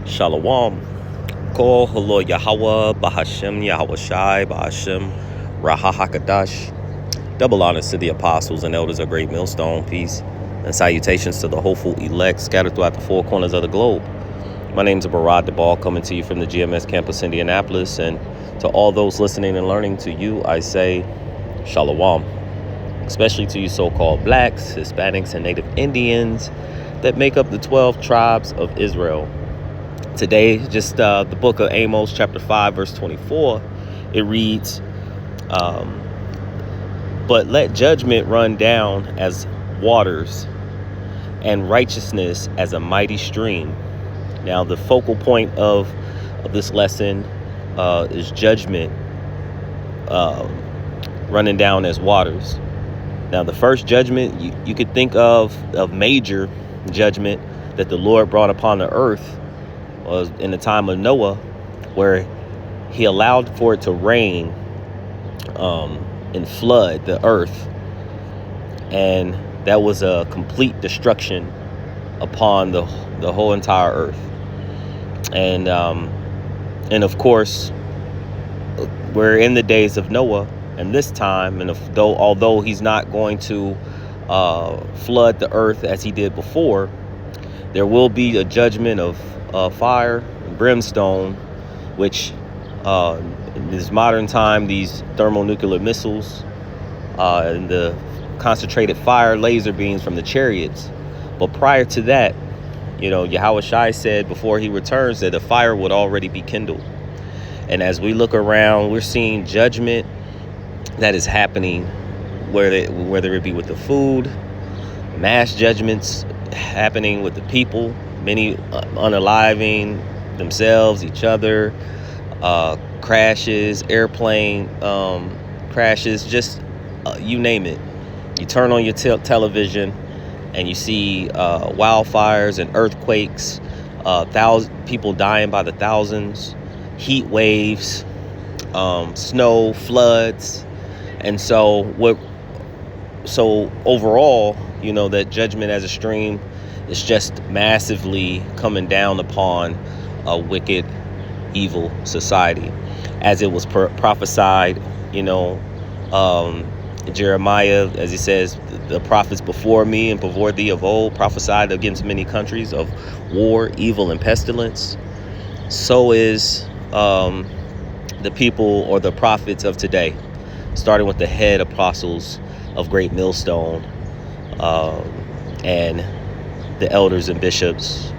Shalom. Kol Halo Yahweh Bahashem Yahweh Shai Bahashem Raha Hakadash. Double honors to the apostles and elders of Great Millstone. Peace and salutations to the hopeful elect scattered throughout the four corners of the globe. My name is Barad Debal, coming to you from the GMS campus, Indianapolis. And to all those listening and learning, to you, I say Shalom. Especially to you so-called blacks, Hispanics, and Native Indians that make up the 12 tribes of Israel. Today, just the book of Amos, chapter 5, verse 24, it reads, but let judgment run down as waters and righteousness as a mighty stream. Now, the focal point of this lesson is judgment running down as waters. Now, the first judgment you could think of major judgment that the Lord brought upon the earth was in the time of Noah, where he allowed for it to rain and flood the earth. And that was a complete destruction upon the whole entire earth. And of course, we're in the days of Noah and this time, and although he's not going to flood the earth as he did before, there will be a judgment of fire and brimstone, which in this modern time, these thermonuclear missiles and the concentrated fire laser beams from the chariots. But prior to that, Yahweh Shai said before he returns that the fire would already be kindled. And as we look around, we're seeing judgment that is happening, whether it be with the food, mass judgments happening with the people, many unaliving themselves, each other, crashes, airplane crashes, just you name it. You turn on your television and you see wildfires and earthquakes, people dying by the thousands, heat waves, snow, floods. And so overall, that judgment as a stream is just massively coming down upon a wicked, evil society. As it was prophesied, Jeremiah, as he says, the prophets before me and before thee of old prophesied against many countries of war, evil, and pestilence. So is the people or the prophets of today, starting with the head apostles of Great Millstone and the elders and bishops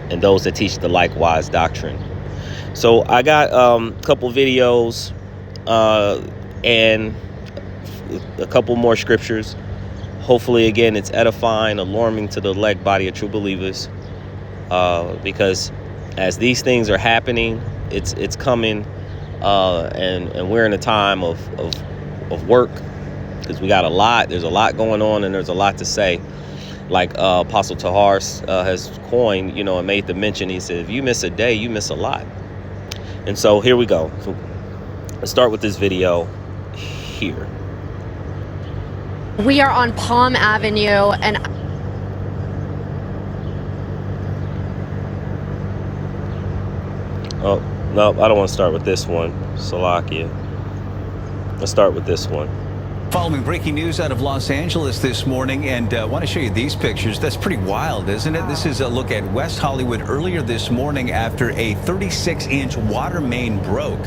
and those that teach the likewise doctrine. So I got a couple videos and a couple more scriptures. Hopefully, again, it's edifying, alarming to the elect body of true believers, because as these things are happening, it's coming, and we're in a time of work, because we got there's a lot going on, and there's a lot to say. Like Apostle Tahar has coined, and made the mention. He said, if you miss a day, you miss a lot. And so here we go. So let's start with this video here. We are on Palm Avenue, and oh, no, I don't want to start with this one. Salakia. Let's start with this one. Following breaking news out of Los Angeles this morning, and I want to show you these pictures. That's pretty wild, isn't it? This is a look at West Hollywood earlier this morning after a 36-inch water main broke.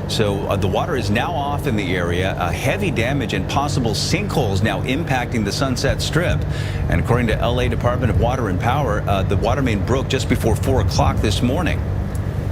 So the water is now off in the area. Heavy damage and possible sinkholes now impacting the Sunset Strip. And according to LA Department of Water and Power, the water main broke just before 4 o'clock this morning.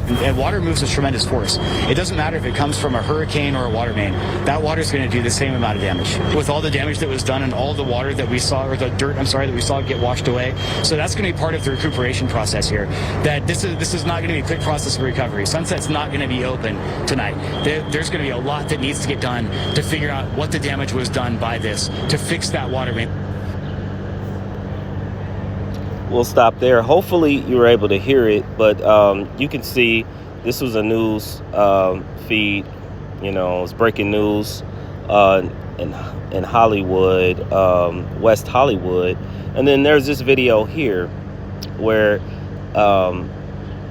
And water moves with tremendous force. It doesn't matter if it comes from a hurricane or a water main. That water is going to do the same amount of damage. With all the damage that was done and all the water that we saw, or the dirt, that we saw get washed away. So that's going to be part of the recuperation process here. That this is not going to be a quick process of recovery. Sunset's not going to be open tonight. There's going to be a lot that needs to get done to figure out what the damage was done by this, to fix that water main. We'll stop there. Hopefully you were able to hear it, but you can see this was a news feed. It's breaking news in Hollywood, West Hollywood. And then there's this video here where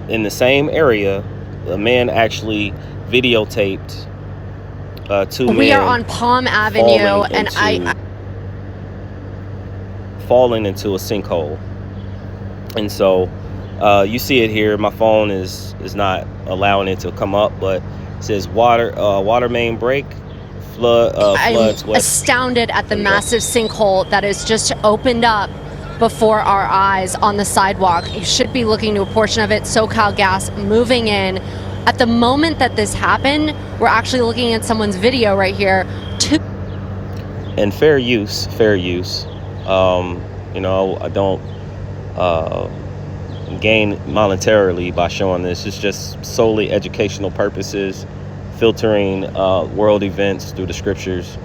in the same area, a man actually videotaped two We are men on Palm Avenue, and falling into a sinkhole. And so you see it here. My phone is not allowing it to come up, but it says water main break, floods I'm west. astounded at the There we go. massive sinkhole that has just opened up before our eyes on the sidewalk. You should be looking to a portion of it. SoCal Gas moving in. At the moment that this happened, we're actually looking at someone's video right here. And fair use. You know, I don't gain monetarily by showing this. It's just solely educational purposes, filtering world events through the scriptures.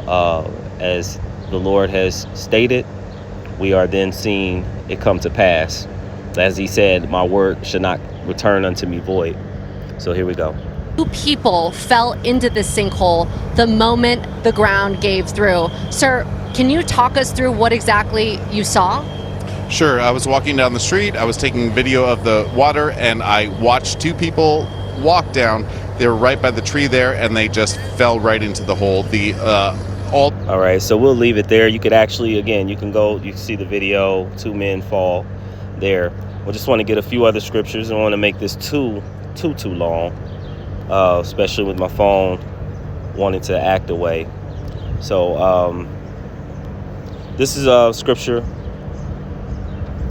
As the Lord has stated, we are then seeing it come to pass. As he said, my word should not return unto me void. So here we go. 2 people fell into this sinkhole the moment the ground gave through. Sir, can you talk us through what exactly you saw? Sure. I was walking down the street. I was taking video of the water, and I watched 2 people walk down. They were right by the tree there, and they just fell right into the hole. All right, so we'll leave it there. You could actually, again, you can see the video. 2 men fall there. We just want to get a few other scriptures. I don't want to make this too long, especially with my phone wanting to act away. So this is a scripture.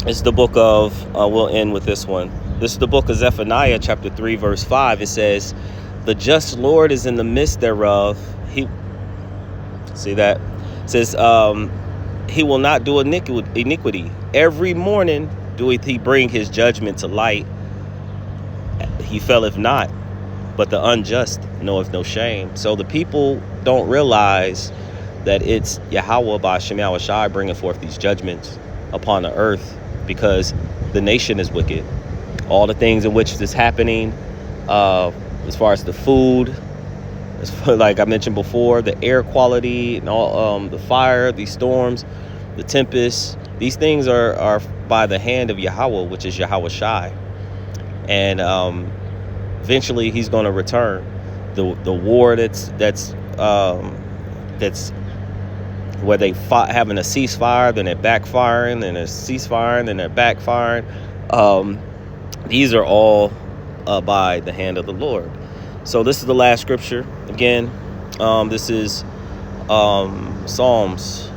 It's the book of, we'll end with this one. This is the book of Zephaniah, chapter 3, verse 5. It says, the just Lord is in the midst thereof. See that? It says, he will not do iniquity. Every morning doeth he bring his judgment to light. He faileth not, but the unjust knoweth no shame. So the people don't realize that it's Yahweh by Shem Yahweh Shai bringing forth these judgments upon the earth, because the nation is wicked. All the things in which is happening, as far as the food, like I mentioned before, the air quality and all, the fire, these storms, the tempests, these things are by the hand of Yahweh, which is Yahweh Shai. And eventually he's going to return. The war that's where they fought, having a ceasefire, then they're backfiring, then they're ceasefire, then they're backfiring. These are all by the hand of the Lord. So this is the last scripture. Again, this is Psalms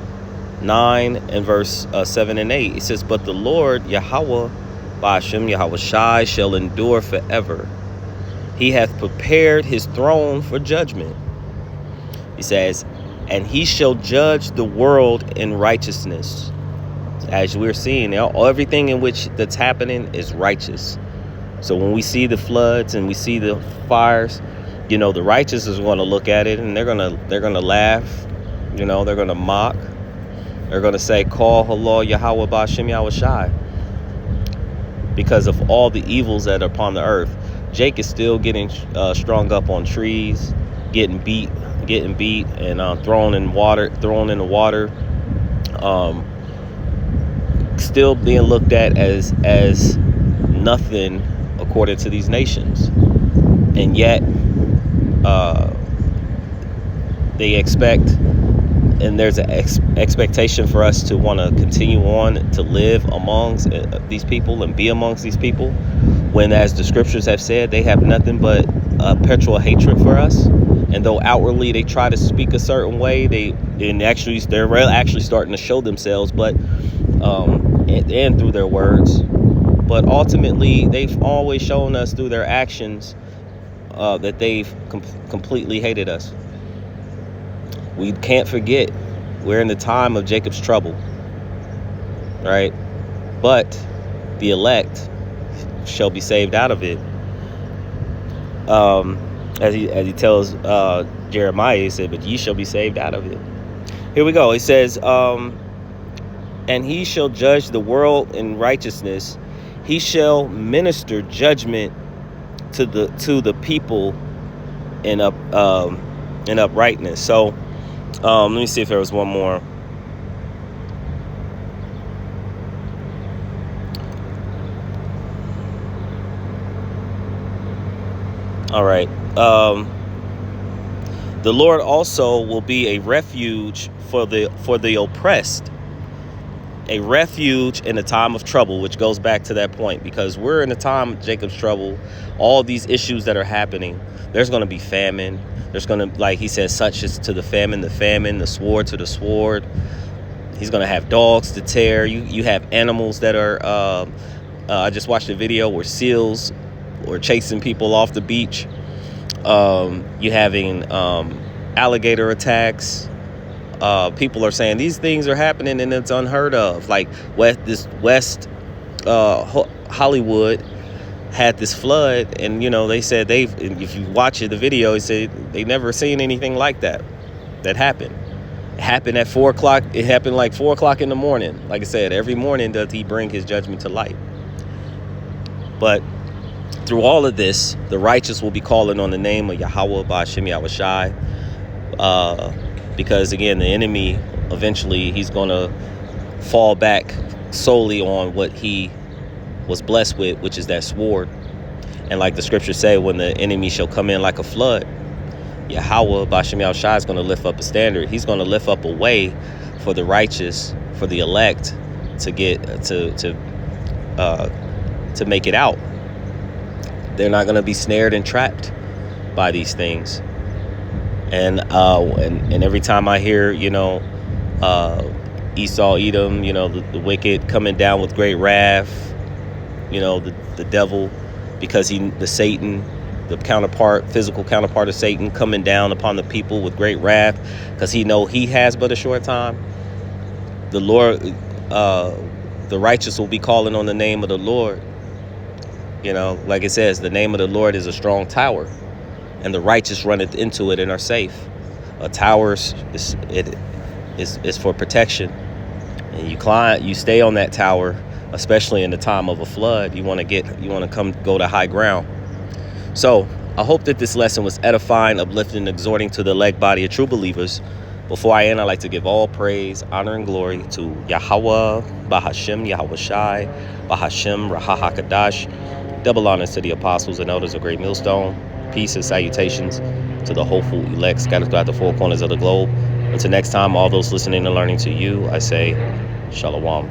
9 and verse 7 and 8. It says, but the Lord Yahweh Bashem Yahweh Shai shall endure forever. He hath prepared his throne for judgment. He says, and he shall judge the world in righteousness. As we're seeing, everything in which that's happening is righteous. So when we see the floods and we see the fires, you know, the righteous is going to look at it and they're going to laugh, you know, they're going to mock. They're going to say, call Allah Yahweh Bashem Yahweh Shai, because of all the evils that are upon the earth. Jake is still getting strung up on trees, getting beat and thrown in the water, still being looked at as nothing according to these nations. And yet they expect, and there's an expectation for us to want to continue on to live amongst these people and be amongst these people, when, as the scriptures have said, they have nothing but perpetual hatred for us. And though outwardly they try to speak a certain way, they're actually starting to show themselves, but and through their words. But ultimately, they've always shown us through their actions that they've completely hated us. We can't forget, we're in the time of Jacob's trouble, right? But the elect shall be saved out of it. As he tells Jeremiah, he said, but ye shall be saved out of it. Here we go. He says, and he shall judge the world in righteousness. He shall minister judgment to the people in uprightness. So let me see if there was one more. All right. The Lord also will be a refuge for the oppressed, a refuge in a time of trouble, which goes back to that point, because we're in a time of Jacob's trouble. All these issues that are happening, there's going to be famine. There's going to, like he says, such as to the famine, the sword to the sword. He's going to have dogs to tear. You have animals that are, I just watched a video where seals were chasing people off the beach. You having alligator attacks. People are saying these things are happening and it's unheard of. Like West Hollywood had this flood, and they said if you watch the video, they said they never seen anything like that happened. It happened at 4 o'clock. It happened like 4 o'clock in the morning. Like I said, every morning does he bring his judgment to light. But through all of this, the righteous will be calling on the name of Yahweh Ba'Shem Yahushai, because again, the enemy eventually he's going to fall back solely on what he was blessed with, which is that sword. And like the scriptures say, when the enemy shall come in like a flood, Yahweh Ba'Shem Yahushai is going to lift up a standard. He's going to lift up a way for the righteous, for the elect to get to make it out. They're not going to be snared and trapped by these things. And every time I hear, Esau, Edom, the wicked coming down with great wrath, the devil, because the Satan, the physical counterpart of Satan, coming down upon the people with great wrath, because he has but a short time. The Lord, the righteous will be calling on the name of the Lord. Like it says, the name of the Lord is a strong tower, and the righteous runneth into it and are safe. A tower is for protection, and you stay on that tower, especially in the time of a flood. You want to go to high ground. So I hope that this lesson was edifying, uplifting, exhorting to the elect body of true believers. Before I end, I'd like to give all praise, honor, and glory to Yahweh, Bahashem, Yahushai, Bahashem, Rahahakadash. Double honors to the apostles and elders of Great Millstone. Peace and salutations to the hopeful elect scattered throughout the four corners of the globe. Until next time, all those listening and learning to you, I say, Shalom.